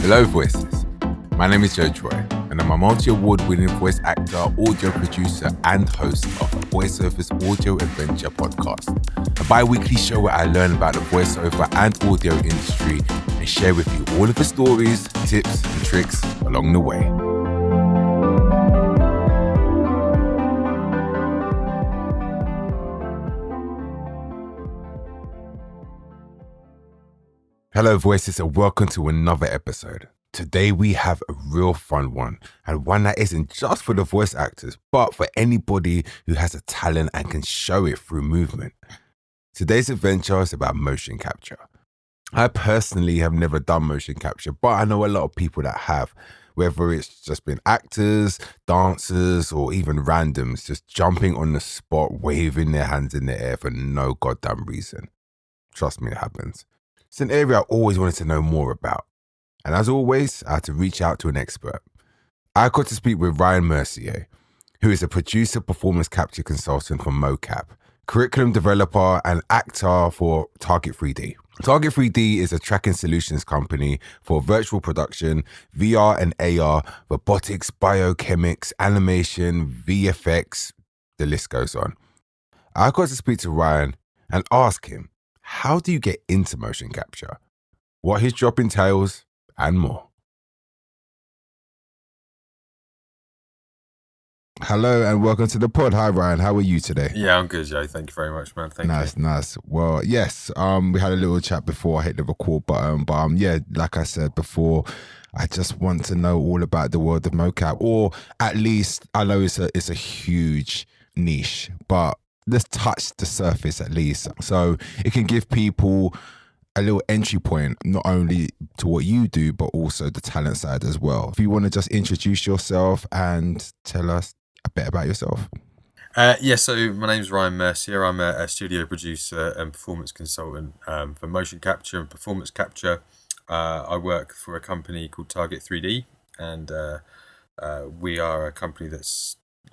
Hello Voices, my name is Joe Troy and I'm a multi-award-winning voice actor, audio producer and host of the VOICEOVER'S audio adventure podcast, a bi-weekly show where I learn about the voiceover and audio industry and share with you all of the stories, tips and tricks along the way. Hello Voices and welcome to another episode. Today we have a real fun one, and one that isn't just for the voice actors, but for anybody who has a talent and can show it through movement. Today's adventure is about motion capture. I personally have never done motion capture, but I know a lot of people that have, whether it's just been actors, dancers, or even randoms just jumping on the spot, waving their hands in the air for no goddamn reason. Trust me, it happens. It's an area I always wanted to know more about. And as always, I had to reach out to an expert. I got to speak with Ryan Mercier, who is a producer, performance capture consultant for MOCAP, curriculum developer and actor for Target 3D. Target 3D is a tracking solutions company for virtual production, VR and AR, robotics, biochemics, animation, VFX, the list goes on. I got to speak to Ryan and ask him, how do you get into motion capture? What his job entails, and more. Hello and welcome to the pod. Hi Ryan, how are you today? Yeah, I'm good, Joe. Thank you very much, man. Thank you. Nice. Well, yes, we had a little chat before I hit the record button, but yeah, like I said before, I just want to know all about the world of MOCAP, or at least I know it's a huge niche, but let's touch the surface at least, so it can give people a little entry point, not only to what you do, but also the talent side as well. If you want to just introduce yourself and tell us a bit about yourself. So my name's Ryan Mercier. I'm a studio producer and performance consultant for motion capture and performance capture. I work for a company called Target 3D, and we are a company that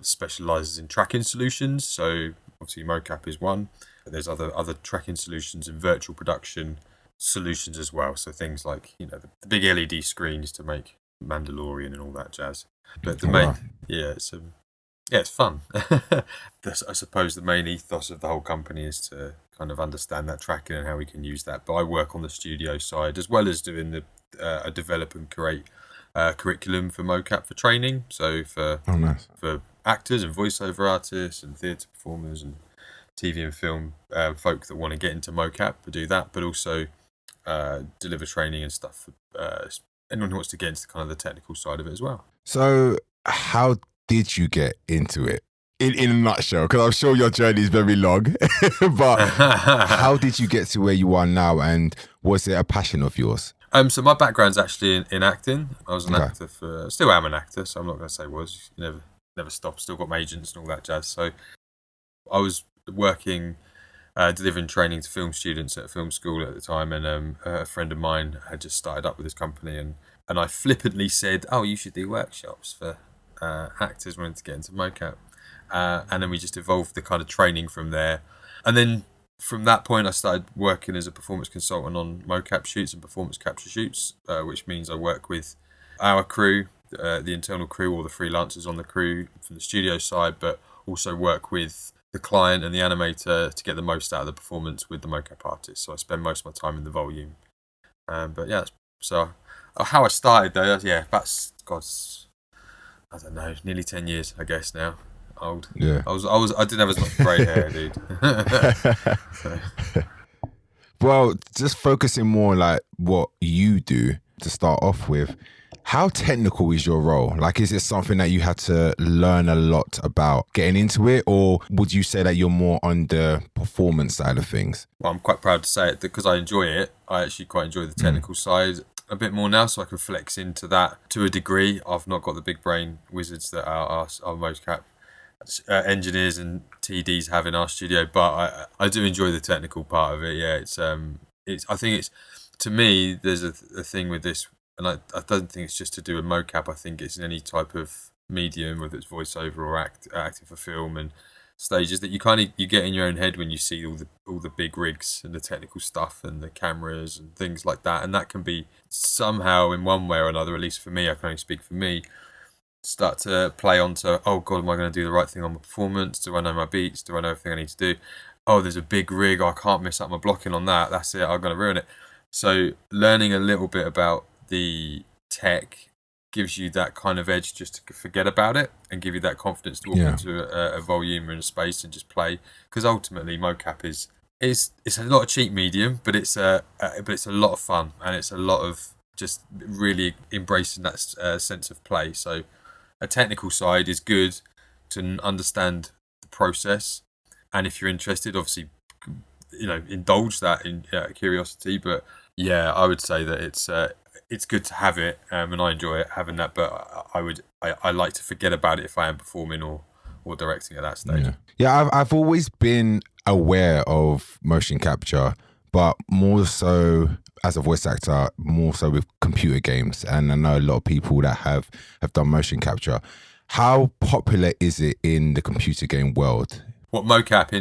specialises in tracking solutions. So obviously MOCAP is one, but there's other tracking solutions and virtual production solutions as well. So things like, the big LED screens to make Mandalorian and all that jazz. But it's fun. I suppose the main ethos of the whole company is to kind of understand that tracking and how we can use that. But I work on the studio side as well as doing I develop and create curriculum for MOCAP for training. So for actors and voiceover artists and theatre performers and TV and film folk that want to get into MOCAP to do that, but also deliver training and stuff for anyone who wants to get into kind of the technical side of it as well. So how did you get into it? In a nutshell, because I'm sure your journey is very long, but how did you get to where you are now, and was it a passion of yours? So my background's actually in acting. I was an actor still am an actor, so I'm not going to say was. You never stopped, still got my agents and all that jazz. So I was working, delivering training to film students at a film school at the time, and a friend of mine had just started up with this company, and I flippantly said, "Oh, you should do workshops for actors wanting to get into MOCAP," and then we just evolved the kind of training from there, and then from that point I started working as a performance consultant on MOCAP shoots and performance capture shoots, which means I work with our crew, the internal crew, or the freelancers on the crew from the studio side, but also work with the client and the animator to get the most out of the performance with the MOCAP artist. So I spend most of my time in the volume. But yeah, so how I started though, that's I don't know, nearly 10 years, I guess now. Old. Yeah. I didn't have as much grey hair, dude. So. Well, just focusing more like what you do to start off with. How technical is your role? Like, is it something that you had to learn a lot about getting into it, or would you say that you're more on the performance side of things? Well, I'm quite proud to say it because I enjoy it. I actually quite enjoy the technical side a bit more now, so I can flex into that to a degree. I've not got the big brain wizards that our MOCAP engineers and TDs have in our studio, but I do enjoy the technical part of it. Yeah, I think it's, to me, there's a thing with this. And I don't think it's just to do with MOCAP. I think it's in any type of medium, whether it's voiceover or acting for film. And stages that you get in your own head when you see all the big rigs and the technical stuff and the cameras and things like that, and that can be somehow in one way or another, at least for me, I can only speak for me, start to play onto, oh god, am I going to do the right thing on my performance? Do I know my beats? Do I know everything I need to do? Oh, there's a big rig, I can't mess up my blocking on that, that's it, I'm going to ruin it. So learning a little bit about the tech gives you that kind of edge just to forget about it and give you that confidence to walk into a volume and a space and just play. Because ultimately, MOCAP is a lot of cheap medium, but it's a lot of fun, and it's a lot of just really embracing that sense of play. So a technical side is good to understand the process, and if you're interested, obviously, indulge that in curiosity. But yeah, I would say that it's good to have it, and I enjoy it having that. But I like to forget about it if I am performing or directing at that stage. Yeah, I've always been aware of motion capture, but more so as a voice actor, more so with computer games. And I know a lot of people that have done motion capture. How popular is it in the computer game world? What, MOCAP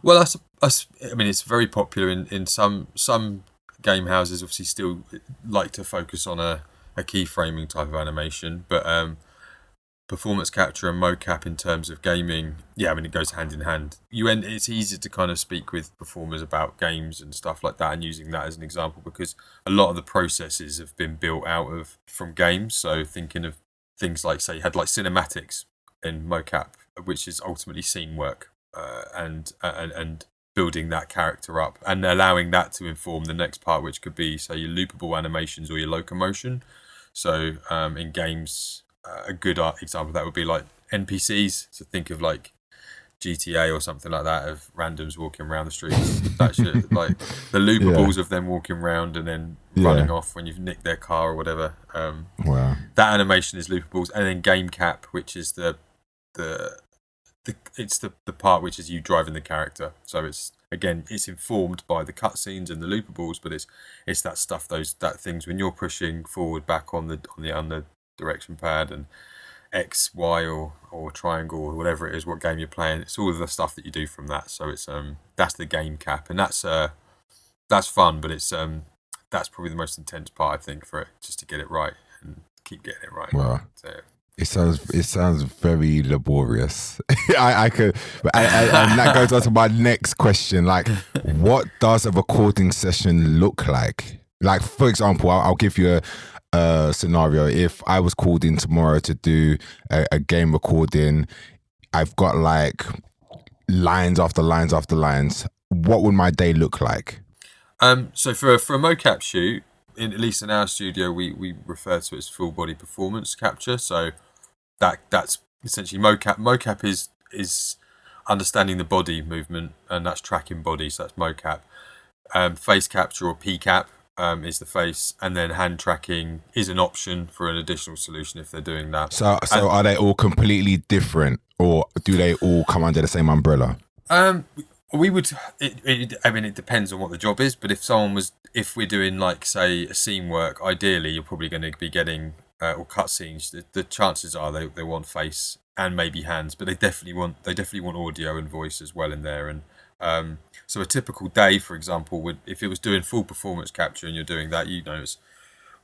well, I mean, it's very popular in some game houses. Obviously, still like to focus on a keyframing type of animation, but performance capture and MOCAP in terms of gaming, I mean, it goes hand in hand. It's easy to kind of speak with performers about games and stuff like that, and using that as an example, because a lot of the processes have been built from games. So thinking of things like, say, you had like cinematics in MOCAP, which is ultimately scene work, and building that character up and allowing that to inform the next part, which could be, say, your loopable animations or your locomotion. So in games, a good example of that would be like NPCs. So think of like GTA or something like that, of randoms walking around the streets. That shit, like the loopables of them walking around and then running off when you've nicked their car or whatever. Wow. That animation is loopables, and then game cap, which is the part which is you driving the character. So it's informed by the cutscenes and the loopables, but it's that stuff, that things when you're pushing forward, back on the direction pad, and X, Y, or triangle, or whatever it is, what game you're playing. It's all of the stuff that you do from that. So it's that's the game cap, and that's fun, but it's that's probably the most intense part, I think, for it, just to get it right and keep getting it right. Wow. So, It sounds very laborious. I could, and that goes on to my next question. Like, what does a recording session look like? Like, for example, I'll give you a scenario. If I was called in tomorrow to do a game recording, I've got like lines after lines after lines. What would my day look like? So for a MOCAP shoot, at least in our studio, we refer to it as full body performance capture. So that's essentially MOCAP. MOCAP is understanding the body movement, and that's tracking body. So that's MOCAP. Face capture, or PCAP, is the face, and then hand tracking is an option for an additional solution if they're doing that. So are they all completely different, or do they all come under the same umbrella? We would. I mean, it depends on what the job is. But if we're doing, like, say, a scene work, ideally you're probably going to be getting or cutscenes. The chances are they want face and maybe hands, but they definitely want audio and voice as well in there. And so a typical day, for example, if it was doing full performance capture and you're doing that,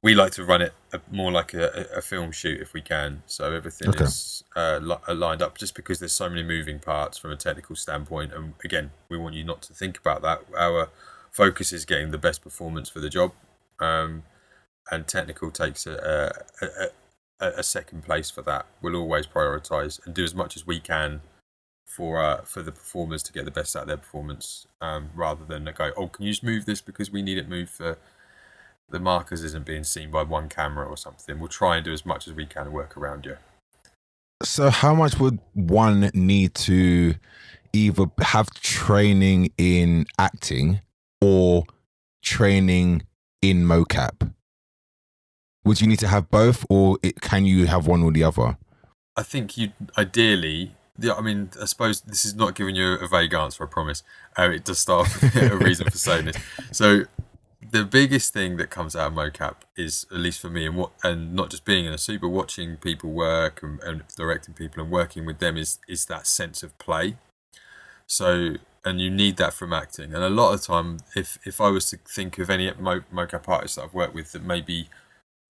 we like to run it more like a film shoot if we can. So everything is lined up, just because there's so many moving parts from a technical standpoint. And again, we want you not to think about that. Our focus is getting the best performance for the job, and technical takes a second place for that. We'll always prioritise and do as much as we can for the performers to get the best out of their performance, rather than go, oh, can you just move this because we need it moved for the markers isn't being seen by one camera or something. We'll try and do as much as we can to work around you. So how much would one need to either have training in acting or training in MOCAP? Would you need to have both, or can you have one or the other? I think you ideally. Yeah, I mean, I suppose this is not giving you a vague answer, I promise. It does start with a reason for saying this. So the biggest thing that comes out of MOCAP is, at least for me, and not just being in a suit, but watching people work and directing people and working with them is that sense of play. So, and you need that from acting. And a lot of the time, if I was to think of any MOCAP artists that I've worked with that maybe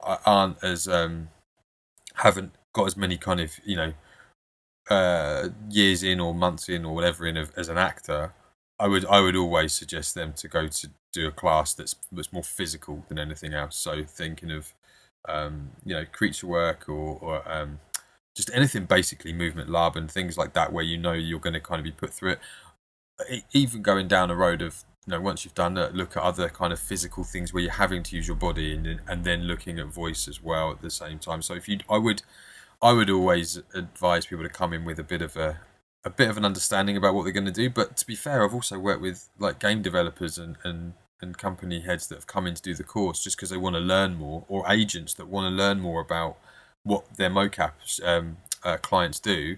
aren't as haven't got as many kind of years in or months in or whatever in as an actor, I would always suggest them to go to do a class that's more physical than anything else. So thinking of creature work or just anything, basically movement lab and things like that, where you're going to kind of be put through it. Even going down a road of once you've done that, look at other kind of physical things where you're having to use your body, and then looking at voice as well at the same time. So I would always advise people to come in with a bit of an understanding about what they're going to do. But to be fair, I've also worked with like game developers and company heads that have come in to do the course just because they want to learn more, or agents that want to learn more about what their MOCAP clients do.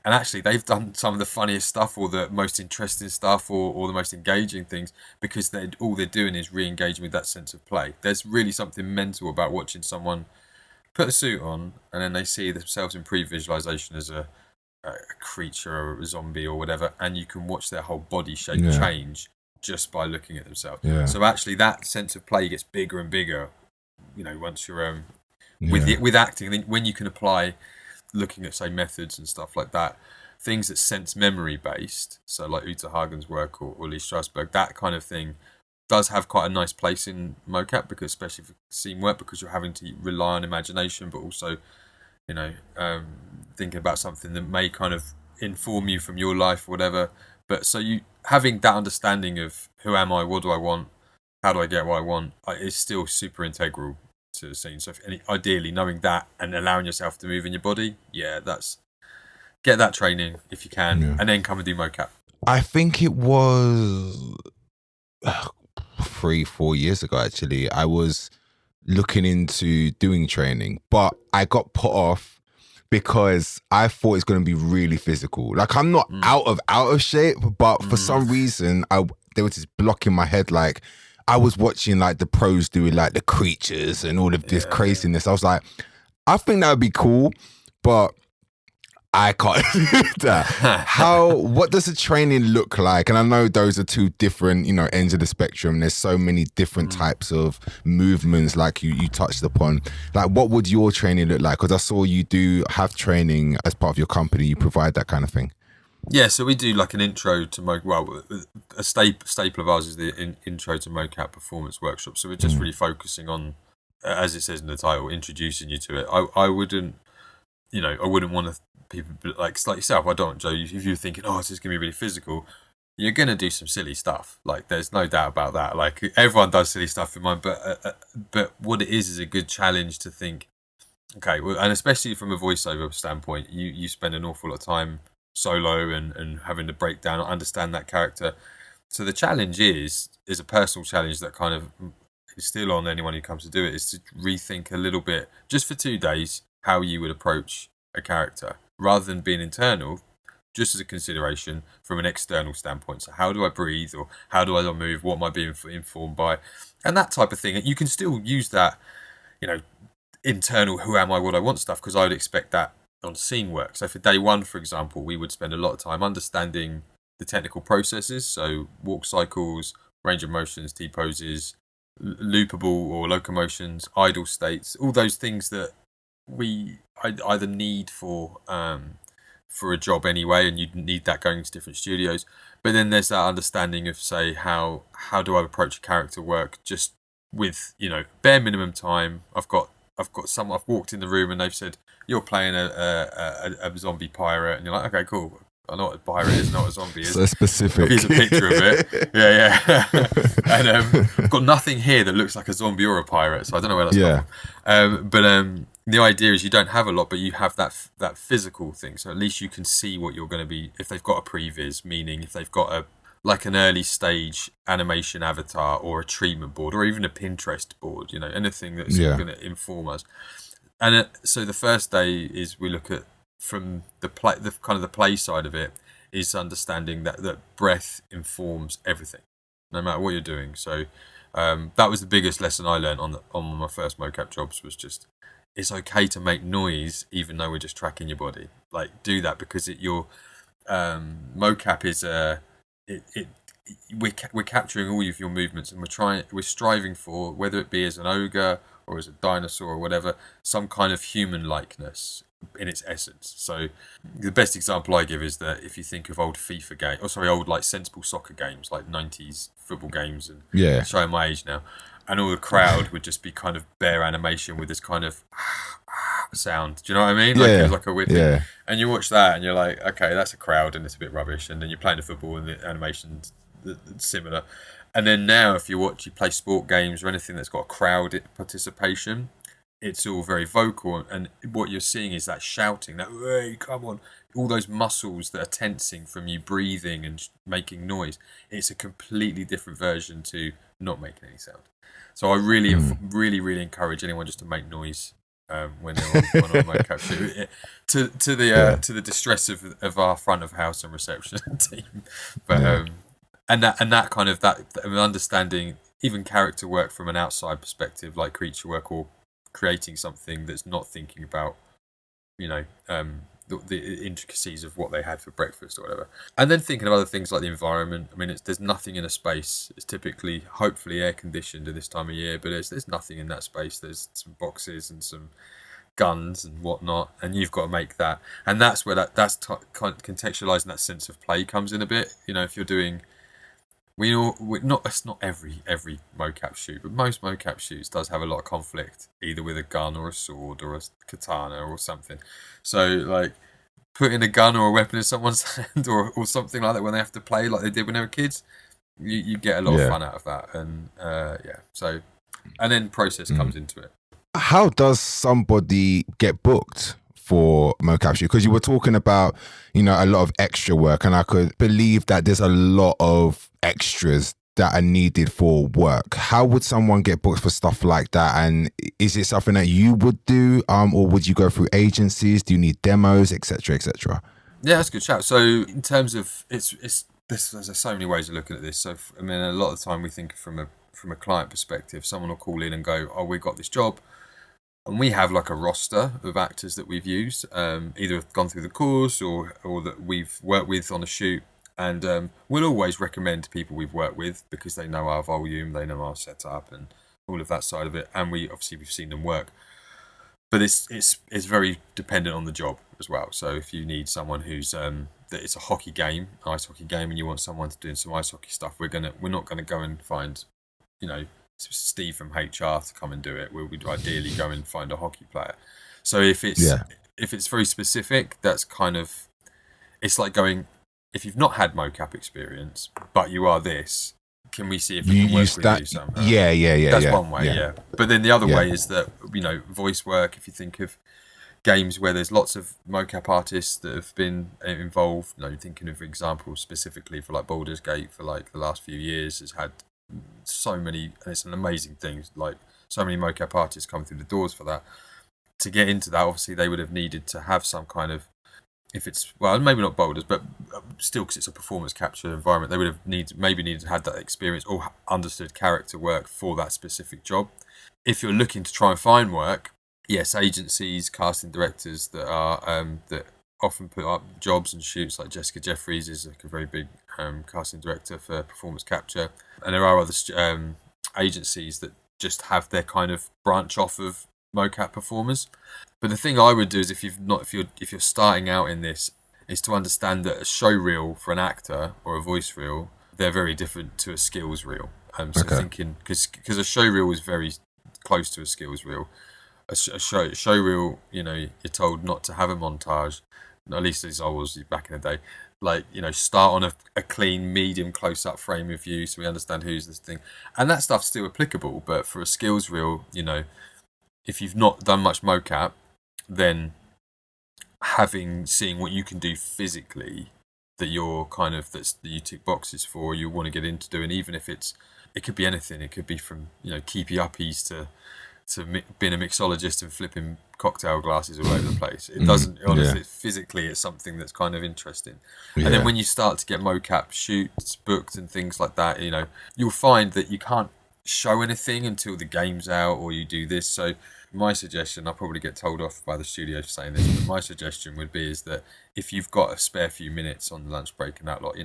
And actually, they've done some of the funniest stuff, or the most interesting stuff, or the most engaging things, because all they're doing is re-engaging with that sense of play. There's really something mental about watching someone put a suit on, and then they see themselves in pre-visualization as a creature or a zombie or whatever, and you can watch their whole body shape change just by looking at themselves. Yeah. So actually, that sense of play gets bigger and bigger. Once you're with acting, when you can apply looking at, say, methods and stuff like that, things that sense memory based, so like Uta Hagen's work or Lee Strasberg, that kind of thing does have quite a nice place in MOCAP, because especially for scene work, because you're having to rely on imagination, but also thinking about something that may kind of inform you from your life or whatever. But so you having that understanding of who am I, what do I want, how do I get what I want, is still super integral to the scene. So ideally knowing that and allowing yourself to move in your body, get that training if you can, and then come and do MOCAP. I think it was 3-4 years ago, actually. I was looking into doing training, but I got put off because I thought it's going to be really physical. Like, I'm not out of shape, but for some reason there was this block in my head. Like, I was watching like the pros doing like the creatures and all of this craziness. I was like, I think that would be cool, but I can't do that. What does the training look like? And I know those are two different, ends of the spectrum. There's so many different types of movements, like you touched upon. Like, what would your training look like? Because I saw you do have training as part of your company. You provide that kind of thing. Yeah, so we do like an intro to MOCAP. Well, a staple of ours is the intro to MOCAP performance workshop. So we're just really focusing on, as it says in the title, introducing you to it. I wouldn't want to people like yourself. I don't, Joe. If you're thinking, oh, this is gonna be really physical, you're gonna do some silly stuff. Like, there's no doubt about that. Like, everyone does silly stuff in mind, but what it is a good challenge to think. Okay, well, and especially from a voiceover standpoint, you spend an awful lot of time solo and having to break down and understand that character. So the challenge is a personal challenge that kind of is still on anyone who comes to do it, is to rethink a little bit, just for 2 days, how you would approach a character, rather than being internal, just as a consideration from an external standpoint. So how do I breathe, or how do I move? What am I being informed by? And that type of thing. You can still use that, internal who am I, what I want stuff, because I would expect that on scene work. So for day one, for example, we would spend a lot of time understanding the technical processes, so walk cycles, range of motions, T-poses, loopable or locomotions, idle states, all those things that we either need for a job anyway, and you need that going to different studios. But then there's that understanding of, say, how do I approach a character work just with bare minimum time. I've walked in the room and they've said, you're playing a zombie pirate, and you're like, okay, cool. I know what a pirate is, not a zombie is. So specific. Here's a picture of it. Yeah. And I've got nothing here that looks like a zombie or a pirate, so I don't know where that's come from. The idea is you don't have a lot, but you have that physical thing. So at least you can see what you're going to be, if they've got a previs, meaning if they've got an early stage animation avatar or a treatment board or even a Pinterest board, anything that's going to inform us. And so the first day is we look at, from the play side of it, is understanding that breath informs everything, no matter what you're doing. So That was the biggest lesson I learned on my first mocap jobs, was just, it's okay to make noise even though we're just tracking your body. Like, do that, because your mocap is we're capturing all of your movements, and we're striving for, whether it be as an ogre or as a dinosaur or whatever, some kind of human likeness in its essence. So the best example I give is that if you think of old FIFA games, old like sensible soccer games, like 90s football games, and showing my age now, and all the crowd would just be kind of bare animation with this kind of sound. Do you know what I mean? Like, it was like a weird thing. And you watch that and you're like, okay, that's a crowd and it's a bit rubbish. And then you're playing the football and the animation's similar. And then now, if you play sport games or anything that's got a crowd participation, it's all very vocal, and what you're seeing is that shouting, that "Hey, come on!" all those muscles that are tensing from you breathing and making noise. It's a completely different version to not making any sound. So I really, really encourage anyone just to make noise when they're on a mocap shoot, to the distress of our front of house and reception team. But and that kind of that understanding, even character work from an outside perspective, like creature work, or creating something that's not thinking about, the intricacies of what they had for breakfast or whatever, and then thinking of other things like the environment. I mean, there's nothing in a space. It's typically, hopefully, air conditioned at this time of year, but there's nothing in that space. There's some boxes and some guns and whatnot, and you've got to make that, and that's where that's contextualizing that sense of play comes in a bit. If you're doing, it's not every mocap shoot, but most mocap shoots does have a lot of conflict, either with a gun or a sword or a katana or something. So, like, putting a gun or a weapon in someone's hand or something like that when they have to play like they did when they were kids, you get a lot of fun out of that. And so, and then process comes into it. How does somebody get booked for mocap shoot? Because you were talking about, a lot of extra work, and I could believe that there's a lot of extras that are needed for work. How would someone get booked for stuff like that? And is it something that you would do, or would you go through agencies? Do you need demos, etc., etc.? Yeah, that's a good shout. So in terms of there's so many ways of looking at this. So I mean, a lot of the time we think from a client perspective, someone will call in and go, "Oh, we got this job." And we have like a roster of actors that we've used, either have gone through the course or that we've worked with on a shoot. And we'll always recommend people we've worked with, because they know our volume, they know our setup and all of that side of it. And we've seen them work. But it's very dependent on the job as well. So if you need someone who's that it's a hockey game, ice hockey game, and you want someone to do some ice hockey stuff, we're not gonna go and find, Steve from HR to come and do it. We'd ideally go and find a hockey player. So if it's very specific, that's kind of, it's like going, if you've not had mocap experience but you are this, can we see if we can work with you somehow? That's one way. Yeah. But then the other way is that, voice work. If you think of games where there's lots of mocap artists that have been involved, thinking of examples specifically for like Baldur's Gate for like the last few years, has had so many, and it's an amazing thing, like so many mocap artists come through the doors for that. To get into that, obviously they would have needed to have some kind of, if it's, well, maybe not Boulders, but still, because it's a performance capture environment, they would have needed to have that experience or understood character work for that specific job. If you're looking to try and find work, yes, agencies, casting directors that are that often put up jobs and shoots, like Jessica Jeffries is like a very big casting director for performance capture, and there are other agencies that just have their kind of branch off of mocap performers. But the thing I would do is, if you're starting out in this, is to understand that a show reel for an actor or a voice reel, they're very different to a skills reel. Thinking, because a show reel is very close to a skills reel. A show reel, you're told not to have a montage, at least as I was back in the day. Like, start on a clean, medium, close-up frame of view, so we understand who's this thing, and that stuff's still applicable. But for a skills reel, if you've not done much mocap, then seeing what you can do physically, that you're kind of, that you tick boxes for, you want to get into doing, even if it could be anything. It could be from keepy uppies to being a mixologist and flipping cocktail glasses all over the place. It doesn't, honestly, physically, it's something that's kind of interesting. And then when you start to get mocap shoots booked and things like that, you'll find that you can't, show anything until the game's out or you do this. So my suggestion, I'll probably get told off by the studio for saying this, but my suggestion would be is that if you've got a spare few minutes on the lunch break and that lot,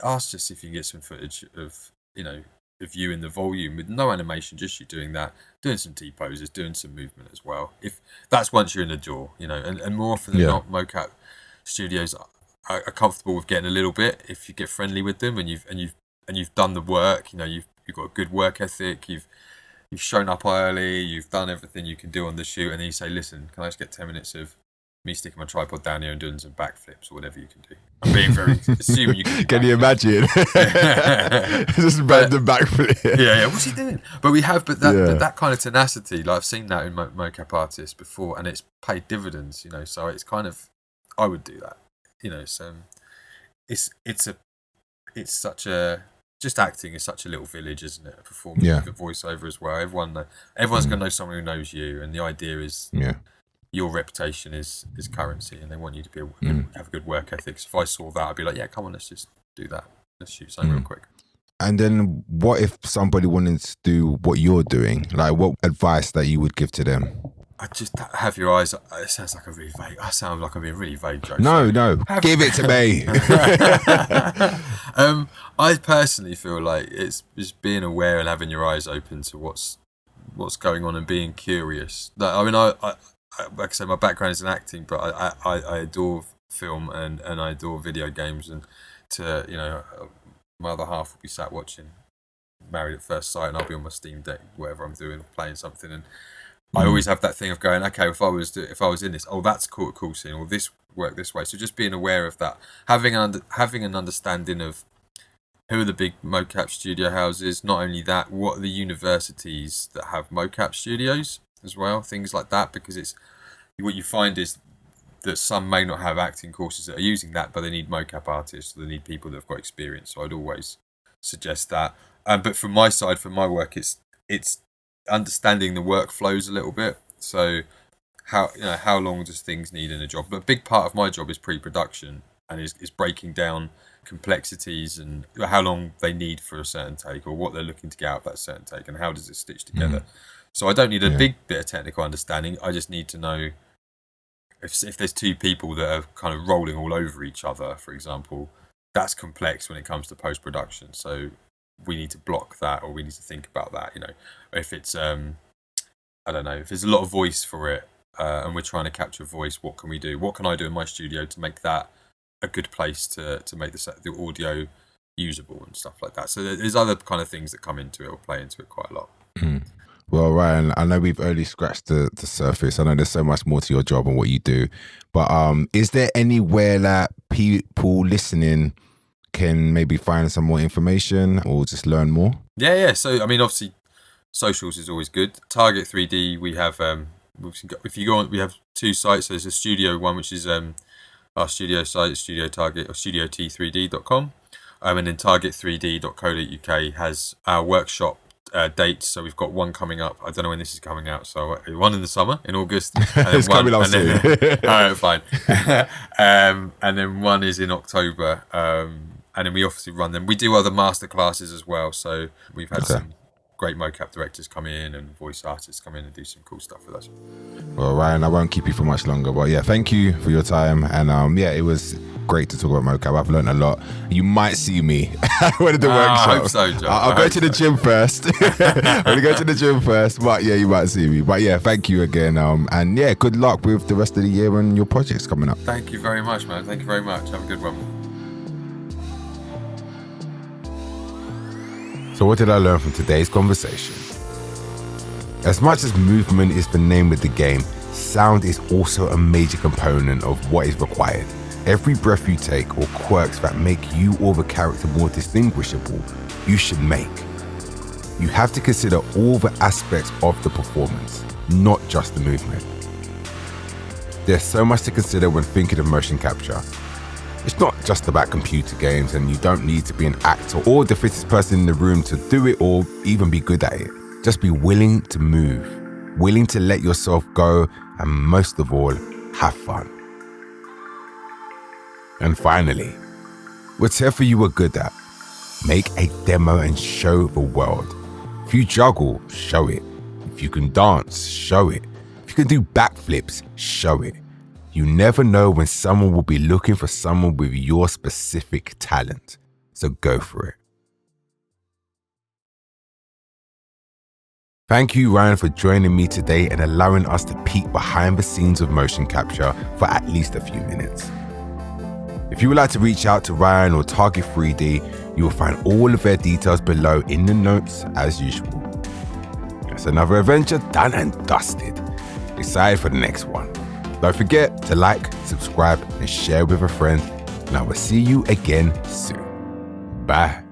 ask just if you can get some footage of, of you in the volume with no animation, just you doing that, doing some T-poses, doing some movement as well. If that's once you're in the door, and more often than not, MOCAP studios are comfortable with getting a little bit if you get friendly with them and you've done the work. You've got a good work ethic. You've shown up early. You've done everything you can do on the shoot, and then you say, "Listen, can I just get 10 minutes of me sticking my tripod down here and doing some backflips or whatever you can do?" I'm being very assuming you can. Can you imagine? Just random backflip. Yeah. What's he doing? But that kind of tenacity, like I've seen that in MOCAP artists before, and it's paid dividends. So it's kind of, I would do that. So it's such a. Just acting is such a little village, isn't it? Performing with a voiceover as well. Everyone's going to know someone who knows you, and the idea is your reputation is currency, and they want you to have a good work ethic. So if I saw that, I'd be like, yeah, come on, let's just do that. Let's shoot something real quick. And then what if somebody wanted to do what you're doing? Like, what advice that you would give to them? I just have your eyes. It sounds like I sound like I'm being really vague, Joe. No, give it to me. I personally feel like it's just being aware and having your eyes open to what's going on and being curious. I like I say, my background is in acting, but I adore film and I adore video games. And my other half will be sat watching Married at First Sight, and I'll be on my Steam Deck, whatever I'm doing, playing something, and I always have that thing of going, okay, if I was in this, that's cool scene, or this worked this way. So just being aware of that, having an understanding of who are the big MOCAP studio houses. Not only that, what are the universities that have MOCAP studios as well, things like that, because what you find is that some may not have acting courses that are using that, but they need MOCAP artists, or they need people that have got experience. So I'd always suggest that. But from my side, for my work, it's understanding the workflows a little bit. So how long does things need in a job? But a big part of my job is pre-production, and is breaking down complexities and how long they need for a certain take, or what they're looking to get out of that certain take, and how does it stitch together. So I don't need a big bit of technical understanding. I just need to know if there's two people that are kind of rolling all over each other, for example, that's complex when it comes to post-production. So we need to block that, or we need to think about that. If it's I don't know, if there's a lot of voice for it, and we're trying to capture voice, what can we do? What can I do in my studio to make that a good place to make the audio usable and stuff like that? So there's other kind of things that come into it or play into it quite a lot. Well, Ryan, I know we've only scratched the surface. I know there's so much more to your job and what you do, but is there anywhere that people listening can maybe find some more information or just learn more? Yeah. So obviously socials is always good. Target 3D, we have if you go on, we have two sites. So there's a studio one, which is our studio site, Studio Target, or studiot3d.com, and then target3d.co.uk has our workshop dates. So we've got one coming up. I don't know when this is coming out. So one in the summer in August. And it's coming up soon. All right, fine. And then one is in October. And then we obviously run them. We do other masterclasses as well. So we've had some great MOCAP directors come in and voice artists come in and do some cool stuff with us. Well, Ryan, I won't keep you for much longer, but yeah, thank you for your time. And it was great to talk about MOCAP. I've learned a lot. You might see me at one of the workshops. I hope so, John. I'll go to the gym first. I'm going to go to the gym first, but yeah, you might see me. But yeah, thank you again. And yeah, good luck with the rest of the year and your projects coming up. Thank you very much, man. Thank you very much. Have a good one. So what did I learn from today's conversation? As much as movement is the name of the game, sound is also a major component of what is required. Every breath you take or quirks that make you or the character more distinguishable, you should make. You have to consider all the aspects of the performance, not just the movement. There's so much to consider when thinking of motion capture. It's not just about computer games, and you don't need to be an actor or the fittest person in the room to do it or even be good at it. Just be willing to move, willing to let yourself go, and most of all, have fun. And finally, whatever you are good at, make a demo and show the world. If you juggle, show it. If you can dance, show it. If you can do backflips, show it. You never know when someone will be looking for someone with your specific talent. So go for it. Thank you, Ryan, for joining me today and allowing us to peek behind the scenes of motion capture for at least a few minutes. If you would like to reach out to Ryan or Target 3D, you will find all of their details below in the notes as usual. That's another adventure done and dusted. Excited for the next one. Don't forget to like, subscribe, and share with a friend. And I will see you again soon. Bye.